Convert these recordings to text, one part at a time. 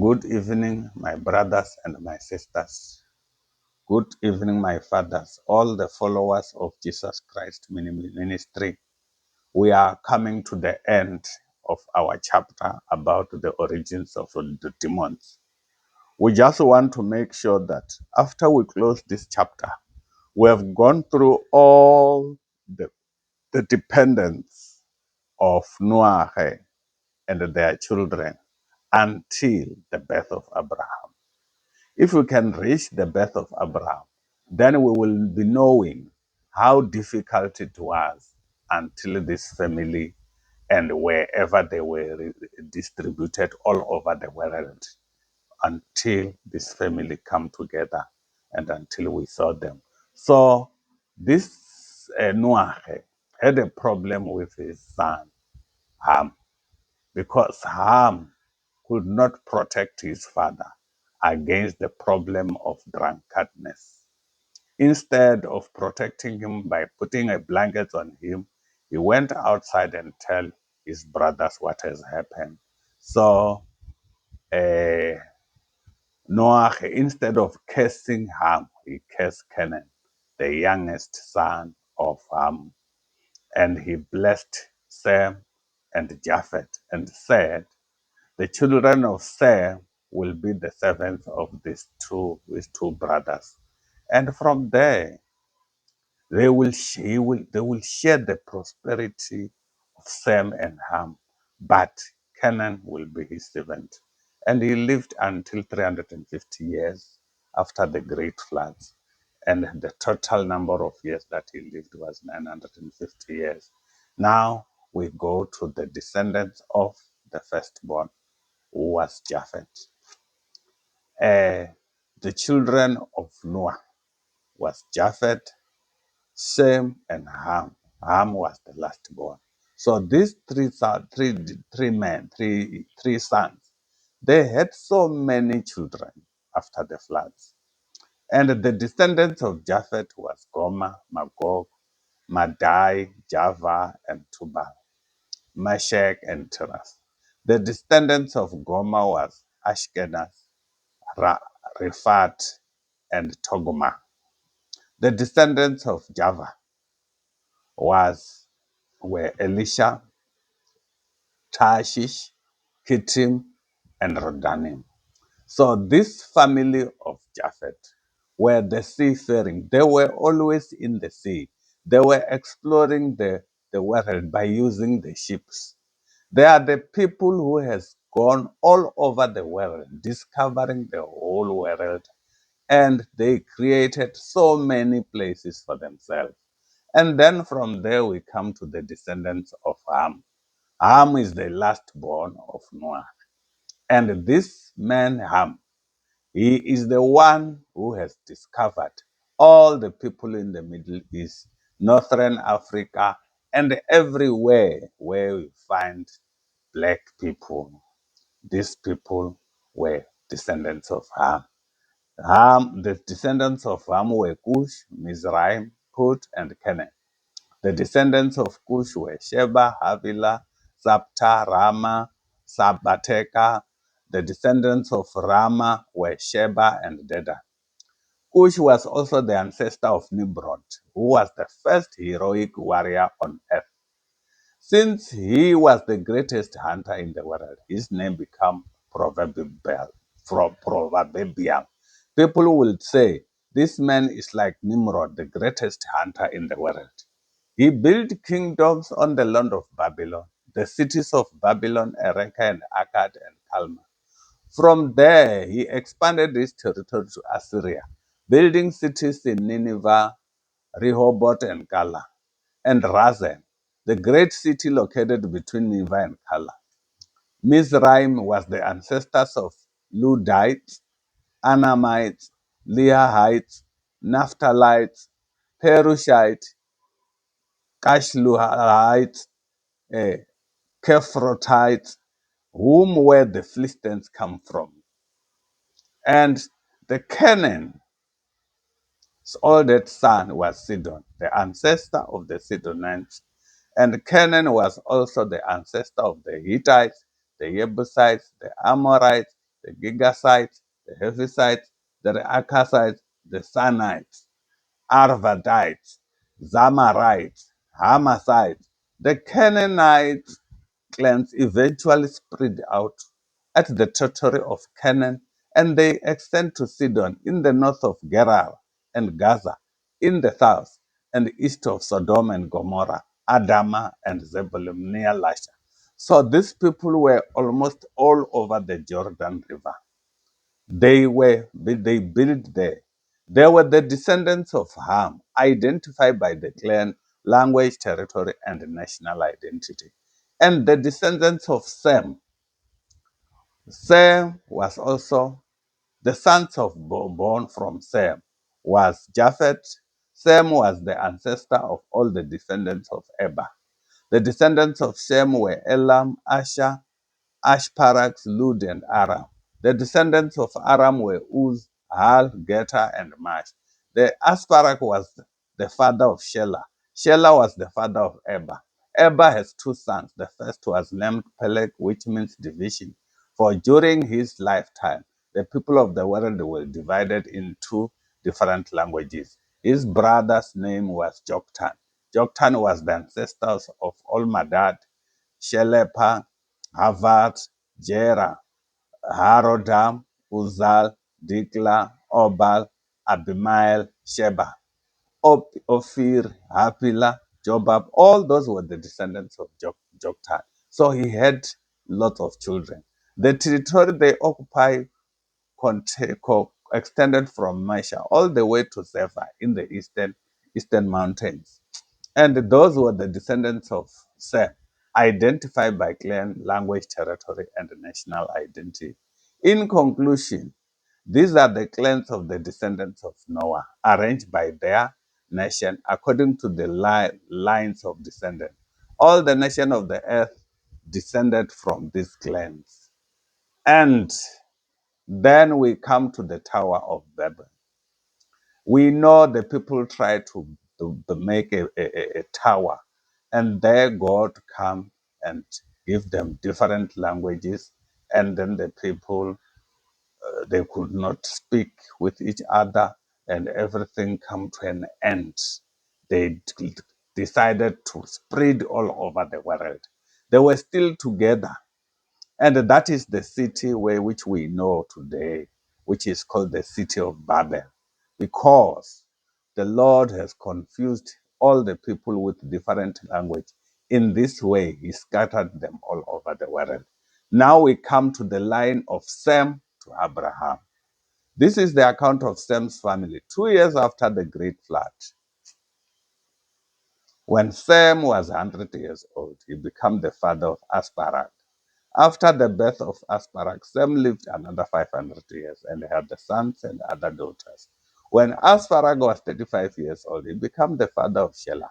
Good evening, my brothers and my sisters. Good evening, my fathers, all the followers of Jesus Christ ministry. We are coming to the end of our chapter about the origins of the demons. We just want to make sure that after we close this chapter, we have gone through all the dependents of Noah and their children until the birth of Abraham. If we can reach the birth of Abraham, then we will be knowing how difficult it was until this family and wherever they were distributed all over the world, until this family come together and until we saw them. So this Noah had a problem with his son Ham, because Ham could not protect his father against the problem of drunkardness. Instead of protecting him by putting a blanket on him, he went outside and tell his brothers what has happened. So uh, Noah, instead of cursing Ham, he cursed Canaan, the youngest son of Ham, and he blessed Shem and Japheth and said, the children of Shem will be the servants of his two brothers. And from there, they will share the prosperity of Shem and Ham, but Canaan will be his servant. And he lived until 350 years after the great floods. And the total number of years that he lived was 950 years. Now we go to the descendants of the firstborn, who was Japheth. The children of Noah was Japheth, Shem, and Ham. Ham was the last born. So these three men, three sons, they had so many children after the floods. And the descendants of Japheth was Gomer, Magog, Madai, Java, and Tubal, Meshach, and Tiras. The descendants of Gomer was Ashkenaz, Riphat, and Togoma. The descendants of Java were Elisha, Tarshish, Kittim, and Rodanim. So this family of Japhet were the seafaring. They were always in the sea. They were exploring the world by using the ships. They are the people who has gone all over the world, discovering the whole world, and they created so many places for themselves. And then from there we come to the descendants of Ham. Ham is the last born of Noah. And this man, Ham, he is the one who has discovered all the people in the Middle East, Northern Africa, and everywhere where we find black people. These people were descendants of Ham. The descendants of Ham were Cush, Mizraim, Put, and Canaan. The descendants of Cush were Sheba, Havilah, Zapta, Rama, Sabateka. The descendants of Rama were Sheba and Dedan. Cush was also the ancestor of Nimrod, who was the first heroic warrior on earth. Since he was the greatest hunter in the world, his name became proverbial. People will say, this man is like Nimrod, the greatest hunter in the world. He built kingdoms on the land of Babylon, the cities of Babylon, Ereka, and Akkad, and Calma. From there, he expanded his territory to Assyria, building cities in Nineveh, Rehoboth, and Kala, and Razen, the great city located between Nineveh and Kala. Mizraim was the ancestors of Ludites, Anamites, Leahites, Naphtalites, Perushites, Kashluhites, eh, Kephrathites, whom where the Philistines come from. And the Canaan, oldest son was Sidon, the ancestor of the Sidonites. And Canaan was also the ancestor of the Hittites, the Jebusites, the Amorites, the Gigasites, the Hephesites, the Reakasites, the Sanites, Arvadites, Zamarites, Hamasites, the Canaanites clans eventually spread out at the territory of Canaan, and they extend to Sidon in the north of Gerar and Gaza in the south and east of Sodom and Gomorrah, Adama and Zebulun near Lasha. So these people were almost all over the Jordan River. They built there. They were the descendants of Ham, identified by the clan, language, territory, and national identity. And the descendants of Sem. Sem was also the sons of born from Sem was Japheth. Sem was the ancestor of all the descendants of Eber. The descendants of Shem were Elam, Asher, Ashparax, Lud, and Aram. The descendants of Aram were Uz, Hal, Geta, and Mash. The Ashparak was the father of Shelah. Shelah was the father of Eber. Eber has two sons. The first was named Peleg, which means division. For during his lifetime, the people of the world were divided into different languages. His brother's name was Joktan. Joktan was the ancestors of Olmadad, Shelepa, Havat, Jera, Harodam, Uzal, Dikla, Obal, Abimael, Sheba, Ophir, Hapilah, Jobab, all those were the descendants of Joktan. So he had lots of children. The territory they occupy extended from Mesha all the way to Sephar in the eastern mountains. And those were the descendants of Sem, identified by clan, language, territory, and national identity. In conclusion, these are the clans of the descendants of Noah, arranged by their nation according to the lines of descendants. All the nation of the earth descended from these clans. And then we come to the Tower of Babel. We know the people try to make a tower, and there God come and give them different languages, and then the people they could not speak with each other, and everything come to an end. They decided to spread all over the world. They were still together, and that is the city which we know today, which is called the city of Babel, because the Lord has confused all the people with different language. In this way, he scattered them all over the world. Now we come to the line of Sem to Abraham. This is the account of Sem's family 2 years after the great flood. When Sem was 100 years old, he became the father of Asparak. After the birth of Asparak, Sem lived another 500 years and had the sons and other daughters. When Asparak was 35 years old, he became the father of Shelah.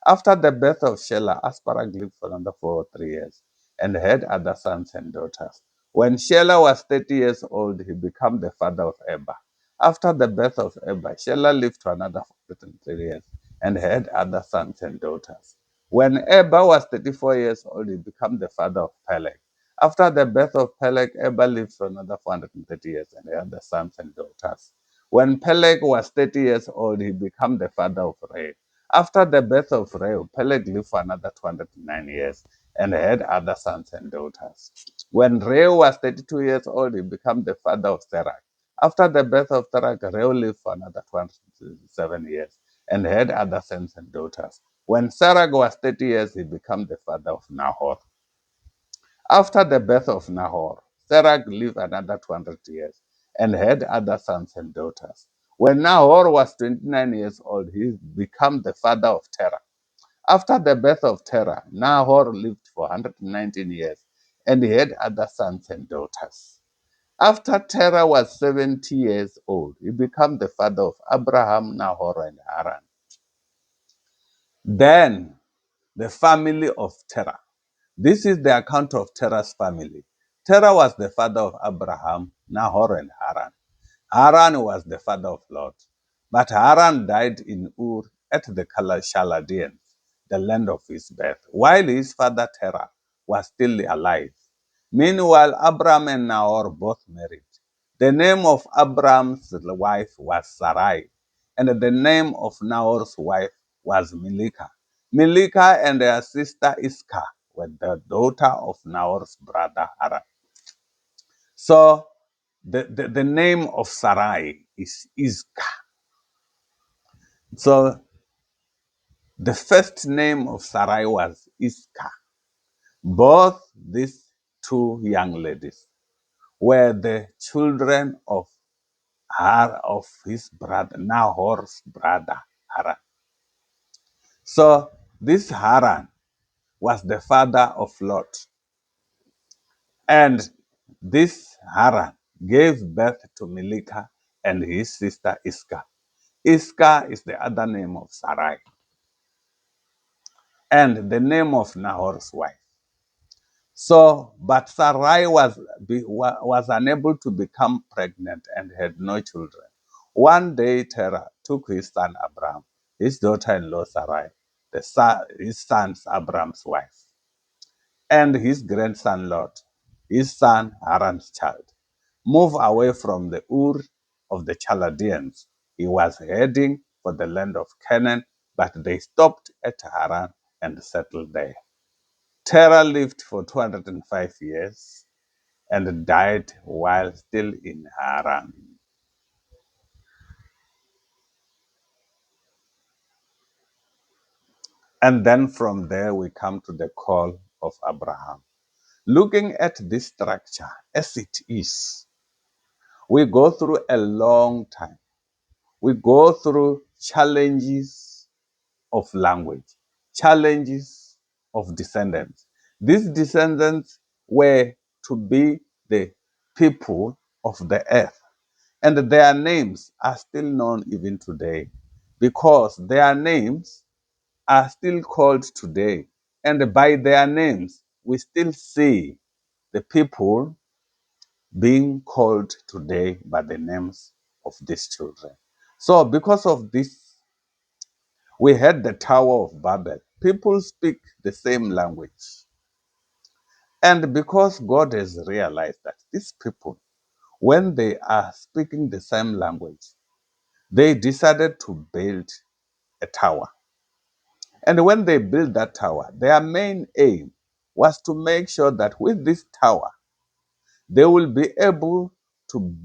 After the birth of Shelah, Asparak lived for another 4 or 3 years and had other sons and daughters. When Shelah was 30 years old, he became the father of Eber. After the birth of Eber, Shelah lived for another 43 years and had other sons and daughters. When Eber was 34 years old, he became the father of Peleg. After the birth of Peleg, Eber lived for another 430 years and had the sons and daughters. When Peleg was 30 years old, he became the father of Reu. After the birth of Reu, Peleg lived for another 209 years and had other sons and daughters. When Reu was 32 years old, he became the father of Serach. After the birth of Serach, Reu lived for another 207 years and had other sons and daughters. When Serach was 30 years, he became the father of Nahor. After the birth of Nahor, Serach lived another 200 years and had other sons and daughters. When Nahor was 29 years old, he became the father of Terah. After the birth of Terah, Nahor lived for 119 years and he had other sons and daughters. After Terah was 70 years old, he became the father of Abraham, Nahor, and Haran. Then the family of Terah. This is the account of Terah's family. Terah was the father of Abraham, Nahor, and Haran. Haran was the father of Lot. But Haran died in Ur at the Chaldeans, the land of his birth, while his father Terah was still alive. Meanwhile, Abram and Nahor both married. The name of Abram's wife was Sarai, and the name of Nahor's wife was Milcah. Milcah and her sister Iscah were the daughter of Nahor's brother Haran. So the name of Sarai is Iscah. So the first name of Sarai was Iscah. Both these two young ladies were the children of his brother, Nahor's brother, Haran. So this Haran was the father of Lot. And this Haran gave birth to Milcah and his sister Iscah. Iscah is the other name of Sarai and the name of Nahor's wife. So, but Sarai was unable to become pregnant and had no children. One day, Terah took his son Abram, his daughter-in-law Sarai, his son's Abram's wife, and his grandson Lot, his son Haran's child, move away from the Ur of the Chaldeans. He was heading for the land of Canaan, but they stopped at Haran and settled there. Terah lived for 205 years and died while still in Haran. And then from there we come to the call of Abraham. Looking at this structure as it is, we go through a long time. We go through challenges of language, challenges of descendants. These descendants were to be the people of the earth. And their names are still known even today because their names are still called today. And by their names, we still see the people being called today by the names of these children. So, because of this, we had the Tower of Babel. People speak the same language. And because God has realized that these people, when they are speaking the same language, they decided to build a tower. And when they built that tower, their main aim was to make sure that with this tower, they will be able to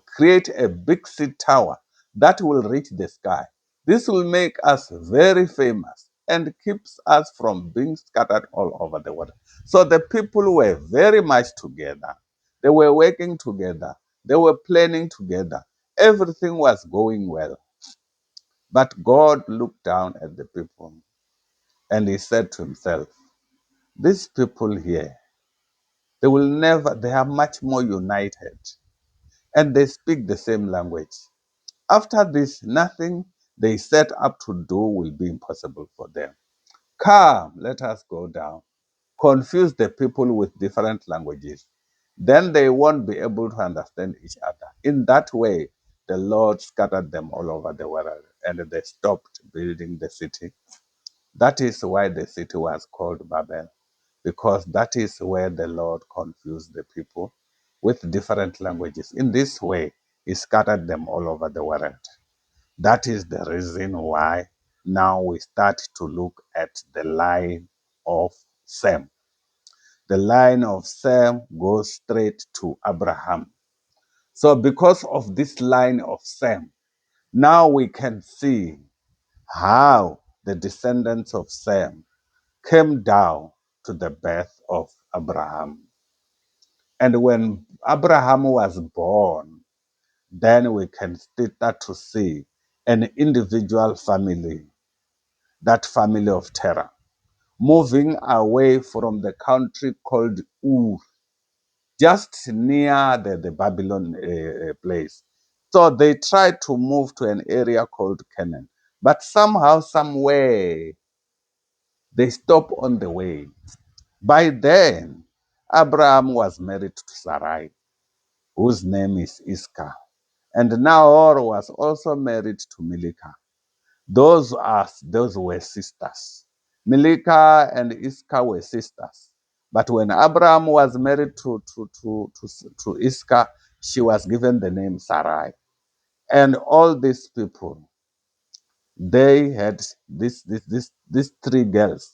create a big sea tower that will reach the sky. This will make us very famous and keeps us from being scattered all over the world. So the people were very much together. They were working together. They were planning together. Everything was going well. But God looked down at the people and he said to himself, these people here, they are much more united and they speak the same language. After this, nothing they set up to do will be impossible for them. Come, let us go down. Confuse the people with different languages. Then they won't be able to understand each other. In that way, the Lord scattered them all over the world and they stopped building the city. That is why the city was called Babel, because that is where the Lord confused the people with different languages. In this way, He scattered them all over the world. That is the reason why now we start to look at the line of Shem. The line of Shem goes straight to Abraham. So, because of this line of Shem, now we can see how the descendants of Shem came down to the birth of Abraham. And when Abraham was born, then we can start to see an individual family, that family of Terah, moving away from the country called Ur, just near the Babylon place. So they tried to move to an area called Canaan, but somehow, somewhere, they stopped on the way. By then, Abraham was married to Sarai, whose name is Iscah, and Nahor was also married to Milcah. Those were sisters. Milcah and Iscah were sisters. But when Abraham was married to Iscah, she was given the name Sarai. And all these people, they had these three girls.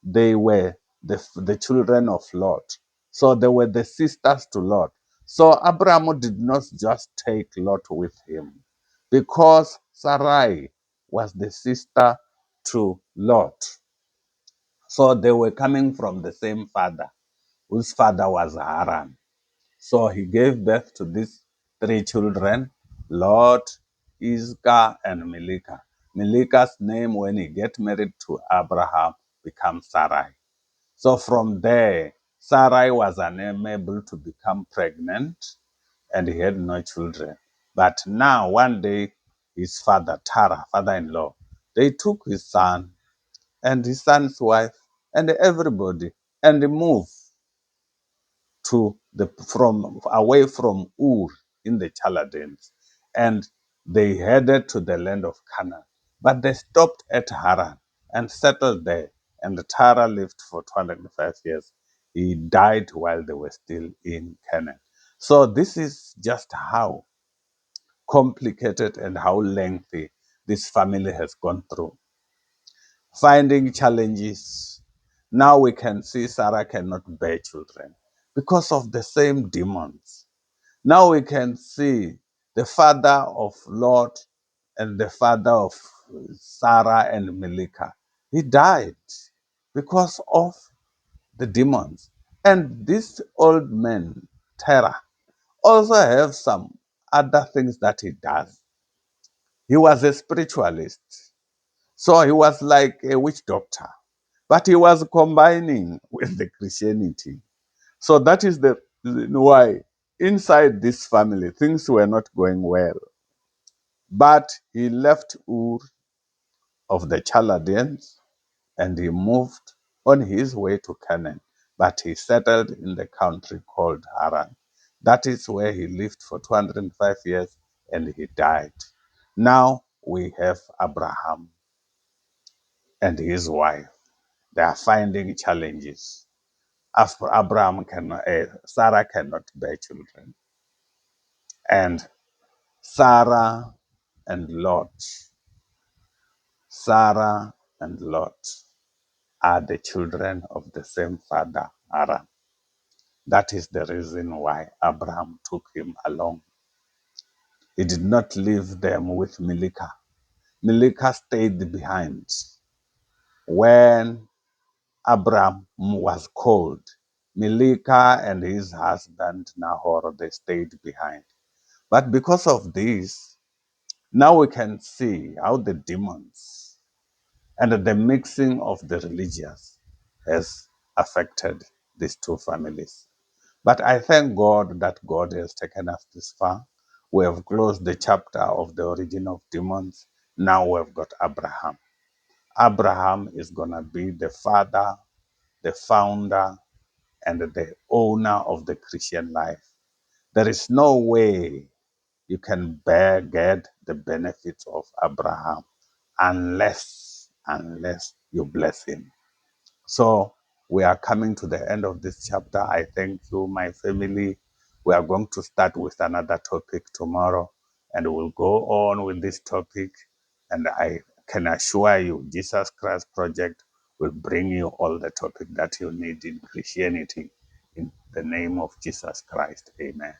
They were the children of Lot. So they were the sisters to Lot. So Abraham did not just take Lot with him because Sarai was the sister to Lot. So they were coming from the same father, whose father was Haran. So he gave birth to these three children, Lot, Iscah, and Milcah. Milcah's name, when he get married to Abraham, becomes Sarai. So from there, Sarai was unable to become pregnant and he had no children. But now, one day, his father, Tara, father-in-law, they took his son and his son's wife and everybody and moved to the from away from Ur in the Chaldeans, and they headed to the land of Canaan. But they stopped at Haran and settled there. And Tara lived for 205 years. He died while they were still in Canaan. So this is just how complicated and how lengthy this family has gone through. Finding challenges. Now we can see Sarah cannot bear children because of the same demons. Now we can see the father of Lot and the father of Sarah and Melika. He died because of the demons. And this old man, Terah, also have some other things that he does. He was a spiritualist. So he was like a witch doctor, but he was combining with the Christianity. So that is the reason why inside this family things were not going well. But he left Ur of the Chaldeans and he moved on his way to Canaan. But he settled in the country called Haran. That is where he lived for 205 years and he died. Now we have Abraham and his wife. They are finding challenges. After Sarah cannot bear children. And Sarah and Lot, Sarah and Lot are the children of the same father, Haran. That is the reason why Abraham took him along. He did not leave them with Milcah. Milcah stayed behind. When Abraham was called, Milcah and his husband Nahor, they stayed behind. But because of this, now we can see how the demons and the mixing of the religious has affected these two families. But I thank God that God has taken us this far. We have closed the chapter of the origin of demons. Now we've got Abraham. Abraham is going to be the father, the founder, and the owner of the Christian life. There is no way you can get the benefits of Abraham unless you bless him. So we are coming to the end of this chapter. I thank you, my family. We are going to start with another topic tomorrow, and we'll go on with this topic. And I can assure you, Jesus Christ Project will bring you all the topic that you need in Christianity. In the name of Jesus Christ, amen.